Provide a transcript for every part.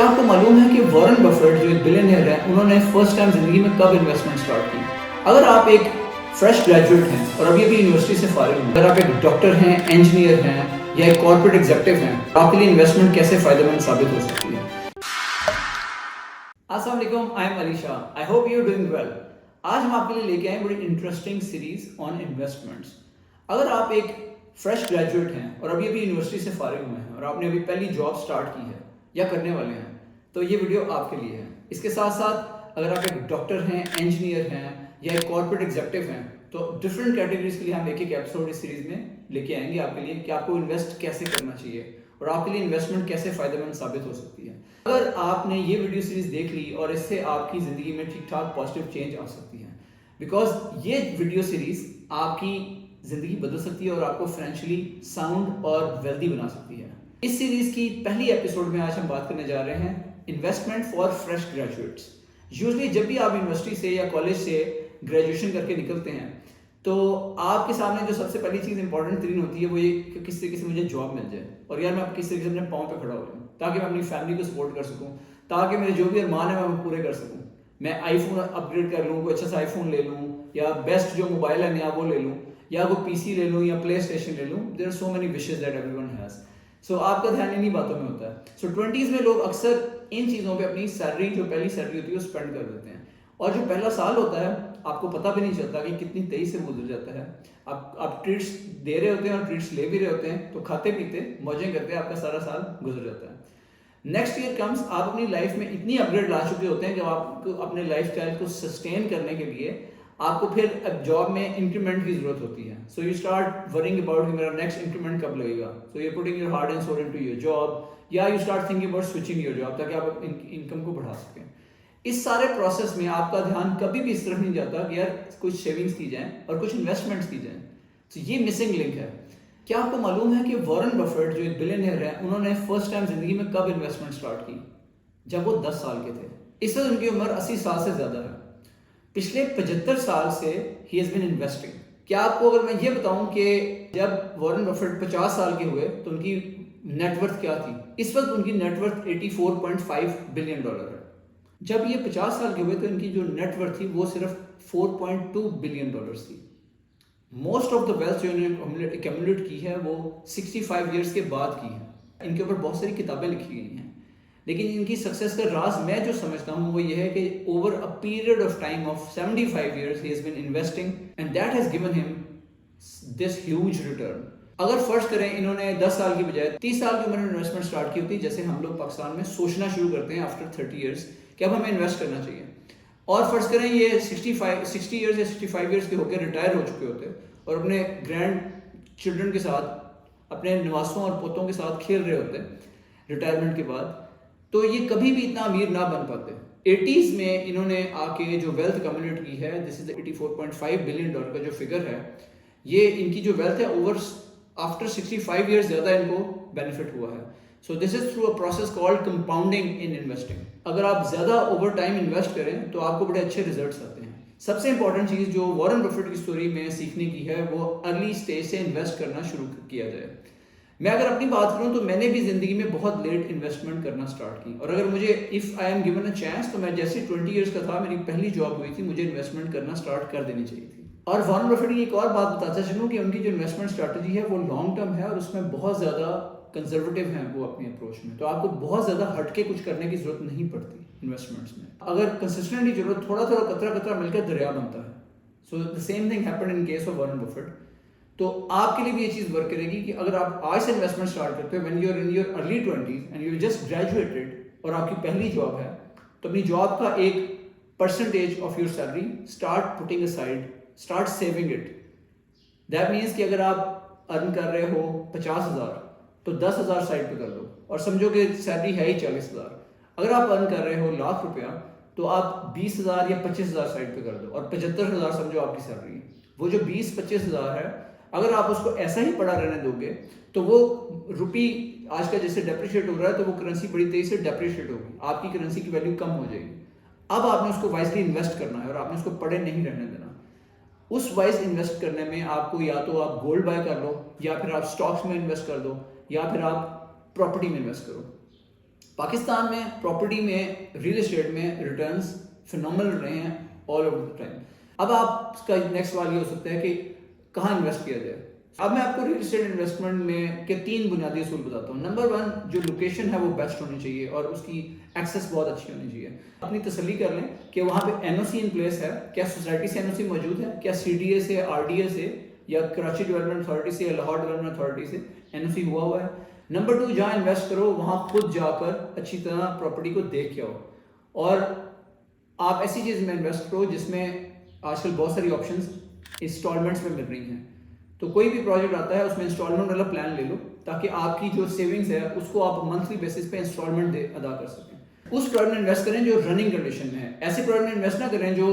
क्या आपको मालूम है कि वॉरेन बफेट जो एक बिलियनियर है, उन्होंने फर्स्ट टाइम ज़िंदगी में कब इन्वेस्टमेंट स्टार्ट की? अगर आप एक फ्रेश ग्रेजुएट हैं और अभी यूनिवर्सिटी से फारिग हैं, अगर आप एक डॉक्टर हैं, इंजीनियर हैं या एक कॉर्पोरेट एग्जीक्यूटिव हैं, आपके लिए इन्वेस्टमेंट कैसे फ़ायदेमंद साबित हो सकती है? अस्सलाम वालेकुम, I am Ali Shah. I hope you are doing well. आज हम आपके लिए लेके आए बड़ी इंटरेस्टिंग सीरीज ऑन इन्वेस्टमेंट्स। अगर आप एक फ्रेश ग्रेजुएट हैं और अभी यूनिवर्सिटी से फारिग हुए हैं और आपने अभी पहली जॉब स्टार्ट की है या करने वाले हैं, तो ये वीडियो आपके लिए है। इसके साथ साथ अगर आप एक डॉक्टर हैं, इंजीनियर हैं या एक कॉर्पोरेट एग्जीक्यूटिव हैं, तो डिफरेंट कैटेगरीज के लिए हम एक एक एपिसोड इस सीरीज में लेके आएंगे आपके लिए कि आपको इन्वेस्ट कैसे करना चाहिए और आपके लिए इन्वेस्टमेंट कैसे फायदेमंद साबित हो सकती है। अगर आपने ये वीडियो सीरीज देख ली और इससे आपकी ज़िंदगी में ठीक ठाक पॉजिटिव चेंज आ सकती है, बिकॉज ये वीडियो सीरीज आपकी ज़िंदगी बदल सकती है और आपको फाइनेंशियली साउंड और वेल्दी बना सकती है। इस सीरीज की पहली एपिसोड में आज हम बात करने जा रहे हैं investment for fresh graduates. Usually जब भी आप यूनिवर्सिटी से या कॉलेज से ग्रेजुएशन करके निकलते हैं, तो आपके सामने जो सबसे पहली चीज़ इंपॉर्टेंट तरीन होती है वो ये कि किस तरीके से मुझे जॉब मिल जाए और यार मैं किस तरीके से अपने पाँव पे खड़ा हो जाऊँ ताकि मैं अपनी फैमिली को सपोर्ट कर सकूँ, ताकि मेरे जो भी अरमान है मैं पूरे कर सकूँ। मैं आईफोन अपग्रेड कर लूँ, कोई अच्छा सा आईफोन ले लूँ या बेस्ट जो मोबाइल है नया वो ले लूँ या कोई पीसी ले लूँ या प्ले स्टेशन ले लूँ। There are so many wishes that everyone has. So आपका ध्यान इन्हीं बातों में होता है। सो 20s में लोग अक्सर इन चीज़ों पे अपनी सैलरी, जो पहली सैलरी होती है, वो स्पेंड कर देते हैं और जो पहला साल होता है आपको पता भी नहीं चलता कि कितनी तेजी से गुजर जाता है। आप ट्रीट्स दे रहे होते हैं और ट्रीट्स ले भी रहे होते हैं, तो खाते पीते मौजें करते आपका सारा साल गुजर जाता है। नेक्स्ट ईयर कम्स, आप अपनी लाइफ में इतनी अपग्रेड ला चुके होते हैं कि आपको अपने लाइफ स्टाइल को सस्टेन करने के लिए आपको फिर अब जॉब में इंक्रीमेंट की जरूरत होती है। So you start worrying about कि मेरा नेक्स्ट इंक्रीमेंट कब लगेगा। So you putting your heart and soul into your job या you start thinking about switching your job ताकि आप इनकम को बढ़ा सकें। इस सारे प्रोसेस में आपका ध्यान कभी भी इस तरफ नहीं जाता कि यार कुछ सेविंग्स की जाए और कुछ इन्वेस्टमेंट्स की जाए। तो ये मिसिंग लिंक है। क्या आपको मालूम है कि वॉरेन बफेट जो एक बिलियनियर है, उन्होंने फर्स्ट टाइम जिंदगी में कब इन्वेस्टमेंट स्टार्ट की? जब वो 10 साल के थे। इस वक्त उनकी उम्र 80 साल से ज्यादा है। पिछले 75 साल से ही हैज बीन इन्वेस्टिंग। क्या आपको अगर मैं ये बताऊं कि जब वॉरेन बफेट 50 साल के हुए तो उनकी नेटवर्थ क्या थी? इस वक्त उनकी नेटवर्थ 84.5 बिलियन डॉलर है। जब ये 50 साल के हुए तो इनकी जो नेटवर्थ थी वो सिर्फ 4.2 बिलियन डॉलर थी। मोस्ट ऑफ द वेल्थ जो इन्होंने एक्यूमुलेट की है वो 65 ईयर्स के बाद की है। इनके ऊपर बहुत सारी किताबें लिखी गई हैं, लेकिन इनकी सक्सेस का राज मैं जो समझता हूँ वो ये है कि over a period of time of 75 years he has been investing and that has given him this huge return. अगर फर्ज करें इन्होंने 10 साल की बजाय 30 साल की उम्र में इन्वेस्टमेंट स्टार्ट की होती, जैसे हम लोग पाकिस्तान में सोचना शुरू करते हैं आफ्टर 30 years कि अब हमें इन्वेस्ट करना चाहिए, और फर्ज करें ये 60 years या 65 years के होकर रिटायर हो चुके होते और अपने ग्रैंड चिल्ड्रन के साथ, अपने नवासों और पोतों के साथ खेल रहे होते रिटायरमेंट के बाद, तो ये कभी भी इतना अमीर ना बन पाते। 80s में इन्होंने आके जो वेल्थ कम्युलेट की है, दिस इज 84.5 बिलियन डॉलर का जो फिगर है, ये इनकी जो वेल्थ है ओवर आफ्टर 65 years ज़्यादा इनको बेनिफिट हुआ है। So this is through a process called compounding in investing. अगर आप ज़्यादा ओवर टाइम इन्वेस्ट करें तो आपको बड़े अच्छे रिजल्ट्स आते हैं। सबसे इंपॉर्टेंट चीज़ जो वॉरेन बफेट की स्टोरी में सीखने की है वो अर्ली स्टेज से इन्वेस्ट करना शुरू किया जाए। मैं अगर अपनी बात करूं तो मैंने भी ज़िंदगी में बहुत लेट इन्वेस्टमेंट करना स्टार्ट की, और अगर मुझे if I am given a chance तो मैं जैसे 20 years का था, मेरी पहली जॉब हुई थी, मुझे इन्वेस्टमेंट करना स्टार्ट कर देनी चाहिए थी। और वॉरेन बफेट की एक और बात बताता चलूँ कि उनकी जो इन्वेस्टमेंट स्ट्रैटेजी है वो लॉन्ग टर्म है और उसमें बहुत ज़्यादा कंजर्वेटिव हैं वो अपनी अप्रोच में। तो आपको बहुत ज़्यादा हटके कुछ करने की ज़रूरत नहीं पड़ती इन्वेस्टमेंट्स में। अगर कंसिस्टेंटली जरूरत, थोड़ा थोड़ा कतरा कतरा मिलकर दरिया बनता है। So the same thing happened in case of Warren Buffett. तो आपके लिए भी ये चीज़ वर्क करेगी कि अगर आप आज से इन्वेस्टमेंट स्टार्ट करते हो when you are in your early 20s and you just graduated और आपकी पहली जॉब है, तो अपनी जॉब का एक percentage of your salary start putting aside, start saving it. That means कि अगर आप अर्न कर रहे हो 50,000 तो 10,000 साइड पे कर दो और समझो कि सैलरी है ही 40,000। अगर आप अर्न कर रहे हो लाख रुपया तो आप 20,000 या 25,000 साइड पे कर दो और 75,000 समझो आपकी सैलरी है। वो जो 20-25,000 है, अगर आप उसको ऐसा ही पड़ा रहने दोगे तो वो रुपी आज का जैसे डेप्रिशिएट हो रहा है तो वो करेंसी बड़ी तेजी से डेप्रिशिएट होगी, आपकी करेंसी की वैल्यू कम हो जाएगी। अब आपने उसको वाइजली इन्वेस्ट करना है और आपने उसको पड़े नहीं रहने देना। उस वाइज इन्वेस्ट करने में आपको या तो आप गोल्ड बाय कर लो या फिर आप स्टॉक्स में इन्वेस्ट कर दो या फिर आप प्रॉपर्टी में इन्वेस्ट करो। पाकिस्तान में प्रॉपर्टी में, रियल एस्टेट में रिटर्न्स फिनोमिनल रहे हैं ऑल ओवर द टाइम। अब आपका नेक्स्ट सवाल ये हो सकता है कि कहाँ इन्वेस्ट किया जाए। अब मैं आपको रियल एस्टेट इन्वेस्टमेंट में के 3 बुनियादी असूल बताता हूँ। नंबर 1, जो लोकेशन है वो बेस्ट होनी चाहिए और उसकी एक्सेस बहुत अच्छी होनी चाहिए। अपनी तसल्ली कर लें कि वहाँ पे एनओसी इन प्लेस है, क्या सोसाइटी से एनओसी मौजूद है, क्या सीडीए से, आरडीए से या कराची डेवलपमेंट अथॉरिटी से या लाहौर डेवलपमेंट अथॉरिटी से एनओसी हुआ है। नंबर 2, जहाँ इन्वेस्ट करो वहाँ खुद जाकर अच्छी तरह प्रॉपर्टी को देख के आओ और आप ऐसी चीज़ में इन्वेस्ट करो जिसमें आजकल बहुत सारी ऑप्शंस इंस्टॉलमेंट्स में मिल रही हैं। तो कोई भी प्रोजेक्ट आता है उसमें इंस्टॉलमेंट वाला प्लान ले लो ताकि आपकी जो सेविंग्स है उसको आप मंथली बेसिस पे इंस्टॉलमेंट अदा कर सकें। उस प्रोजेक्ट में इन्वेस्ट करें जो रनिंग कंडीशन में है। ऐसे प्रोजेक्ट में इन्वेस्ट ना करें जो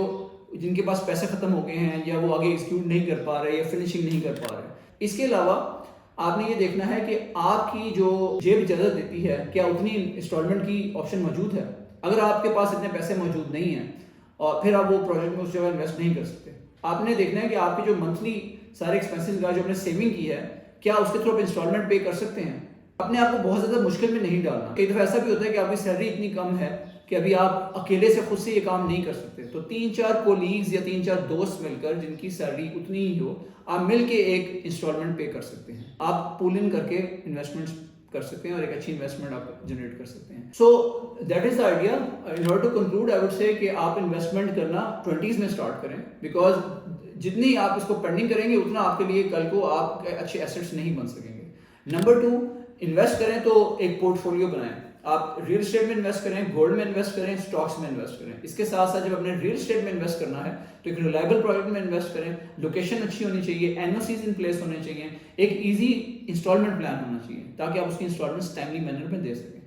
जिनके पास पैसे खत्म हो गए हैं या वो आगे एग्जीक्यूट नहीं कर पा रहे या फिनिशिंग नहीं कर पा रहे। इसके अलावा आपने ये देखना है कि आपकी जो जेब इजाज़त देती है क्या उतनी इंस्टॉलमेंट की ऑप्शन मौजूद है। अगर आपके पास इतने पैसे मौजूद नहीं हैं और फिर आप वो प्रोजेक्ट में उस जगह इन्वेस्ट नहीं कर सकते। आपने देखना है कि आपकी जो मंथली सारे एक्सपेंसेस का जो आपने सेविंग की है क्या उसके थ्रू आप इंस्टॉलमेंट पे कर सकते हैं। अपने आप को बहुत ज़्यादा मुश्किल में नहीं डालना। कई दफ़ा ऐसा भी होता है कि आपकी सैलरी इतनी कम है कि अभी आप अकेले से खुद से ये काम नहीं कर सकते। तो 3-4 कोलीग्स या 3-4 दोस्त मिलकर जिनकी सैलरी उतनी ही हो, आप मिल के एक इंस्टॉलमेंट पे कर सकते हैं। आप पूल इन करके इन्वेस्टमेंट्स कर सकते हैं और एक अच्छी इन्वेस्टमेंट आप जनरेट कर सकते हैं। So that is the idea. In order to conclude I would say कि आप इन्वेस्टमेंट करना 20s में स्टार्ट करें, बिकॉज जितनी आप इसको पेंडिंग करेंगे उतना आपके लिए कल को आप अच्छे एसेट्स नहीं बन सकेंगे। नंबर 2, इन्वेस्ट करें तो एक पोर्टफोलियो बनाएं। आप रियल एस्टेट में इन्वेस्ट करें, गोल्ड में इन्वेस्ट करें, स्टॉक्स में इन्वेस्ट करें। इसके साथ साथ जब अपने रियल एस्टेट में इन्वेस्ट करना है तो एक रिलायबल प्रोजेक्ट में इन्वेस्ट करें। लोकेशन अच्छी होनी चाहिए, एनओसीज इन प्लेस होने चाहिए, एक इजी इंस्टॉलमेंट प्लान होना चाहिए ताकि आप उसकी इंस्टॉलमेंट्स टाइमली मैनर में दे सकें।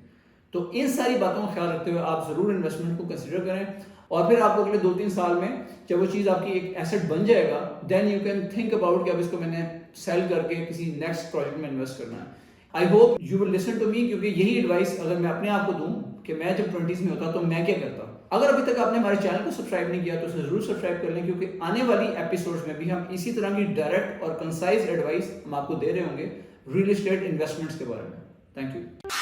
तो इन सारी बातों का ख्याल रखते हुए आप ज़रूर इन्वेस्टमेंट को कंसिडर करें और फिर आपको अगले 2-3 साल में जब वो चीज़ आपकी एक एसेट बन जाएगा then you can think about कि अब इसको मैंने सेल करके किसी नेक्स्ट प्रोजेक्ट में इन्वेस्ट करना है। I hope you will listen to me, क्योंकि यही एडवाइस अगर मैं अपने आप को दूं कि मैं जब 20s में होता तो मैं क्या करता। अगर अभी तक आपने हमारे चैनल को सब्सक्राइब नहीं किया तो उसे जरूर सब्सक्राइब कर लें, क्योंकि आने वाली एपिसोड्स में भी हम इसी तरह की डायरेक्ट और कंसाइज एडवाइस हम आपको दे रहे होंगे रियल एस्टेट इन्वेस्टमेंट्स के बारे में। Thank you.